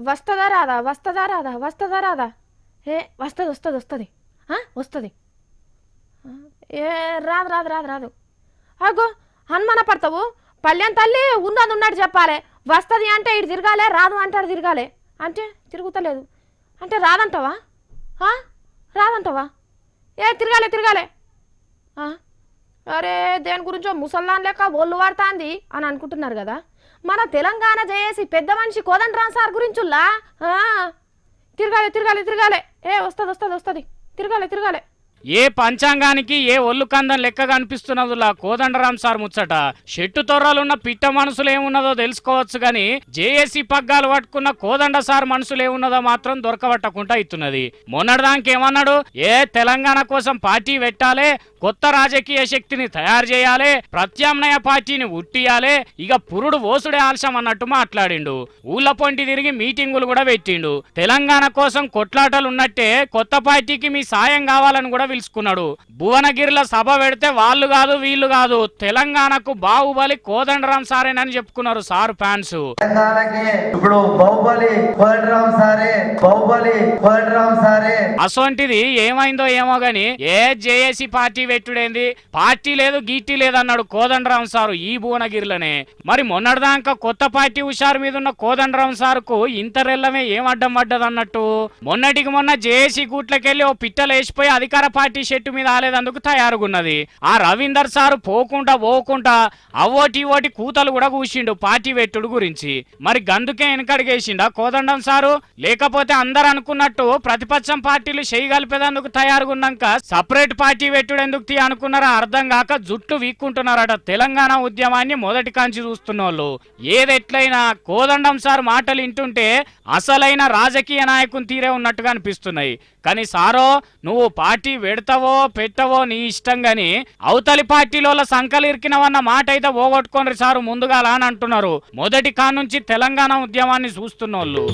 వస్తుందా రాదా వస్తుందా రాదా వస్తుందా రాదా ఏ వస్తుంది వస్తుంది వస్తుంది వస్తుంది ఏ రాదు రాదు రాదు రాదు అగో అనుమాన పడతావు పల్లెం తల్లి ఉన్నది ఉన్నట్టు చెప్పాలి వస్తుంది అంటే ఇటు తిరగాలే రాదు అంటారు తిరగాలి అంటే తిరుగుతలేదు అంటే రాదంటావా రాదంటావా ఏ తిరగాలే తిరగాలే అరే దేని గురించో ముసల్లాన్ లెక్క ఒళ్ళు వాడుతుంది అని అనుకుంటున్నారు కదా మన తెలంగాణ చేసి పెద్ద మనిషి కోదండరామ్ సార్ గురించుల్లా తిరగాలి తిరగాలి తిరగాలి ఏ వస్తుంది వస్తుంది వస్తుంది తిరగాలి తిరగాలి ఏ పంచాంగానికి ఏ ఒళ్ళు కందం లెక్క కనిపిస్తున్నదిలా కోదండరామ్ సార్ ముచ్చట చెట్టు తొర్రలున్న పిట్ట మనసులు ఏమున్నదో తెలుసుకోవచ్చు గాని జేఏసీ పగ్గాలు పట్టుకున్న కోదండ సార్ మనసులు ఏమున్నదో మాత్రం దొరకబట్టకుండా ఇస్తున్నది. మొన్నటిదానికి ఏమన్నాడు, ఏ తెలంగాణ కోసం పార్టీ పెట్టాలే, కొత్త రాజకీయ శక్తిని తయారు చేయాలి, ప్రత్యామ్నాయ పార్టీని ఉట్టియాలే, ఇక పురుడు ఓసుడే ఆలస్యం అన్నట్టు మాట్లాడిండు. ఊళ్ళ పొంటి తిరిగి మీటింగులు కూడా పెట్టిండు. తెలంగాణ కోసం కొట్లాటలు ఉన్నట్టే కొత్త పార్టీకి మీ సాయం కావాలని కూడా పిలుచుకున్నాడు. భువనగిరిలో సభ పెడితే వాళ్ళు కాదు వీళ్ళు కాదు, తెలంగాణకు బాహుబలి కోదండరామ్ సారేనని చెప్పుకున్నారు సార్ ఫ్యాన్స్. ఇప్పుడు బాహుబలి కోదండరామ్ సారే, బాహుబలి కోదండరామ్ సారే. అసొంటిది ఏమైందో ఏమో గాని ఏ జేఏసీ పార్టీ పెట్టుడేంది, పార్టీ లేదు గీటీ లేదు అన్నాడు కోదండరామ్ సారు ఈ భువనగిరిలోనే. మరి మొన్నటిదాకా కొత్త పార్టీ హుషారు మీద ఉన్న కోదండరామ్ సార్కు ఇంత రెల్లమే ఏం అడ్డం పడ్డది అన్నట్టు. మొన్నటికి మొన్న జేఏసీ గూట్లకెళ్లి ఓ పిట్టలు వేసిపోయి అధికార పార్టీ షెట్టు మీద ఆలేదందుకు తయారుగున్నది. ఆ రవీందర్ సారు పోకుండా అవోటి ఓటి కూతలు కూడా కూసిండు పార్టీ పెట్టుడు గురించి. మరి గందుకే వెనకడిగేసిండా కోదండం సారు, లేకపోతే అందరు అనుకున్నట్టు ప్రతిపక్షం పార్టీలు చేయగలిపేదందుకు తయారుగున్నాక సపరేట్ పార్టీ పెట్టుడు ఎందుకు అనుకున్నారా అర్థం కాక జుట్టు వీక్కుంటున్నారట తెలంగాణ ఉద్యమాన్ని మొదటి కాంచి చూస్తున్న వాళ్ళు. ఏదెట్లయినా కోదండం సార్ మాటలు వింటుంటే అసలైన రాజకీయ నాయకుని తీరే ఉన్నట్టుగా అనిపిస్తున్నాయి. కానీ సారో నువ్వు పార్టీ పెడతావో పెట్టవో నీ ఇష్టం గాని అవతలి పార్టీలో సంకలు ఇరికినవన్న మాట అయితే పోగొట్టుకోండి సారు ముందుగా అని అంటున్నారు మొదటి కానుంచి తెలంగాణ ఉద్యమాన్ని చూస్తున్న వాళ్ళు.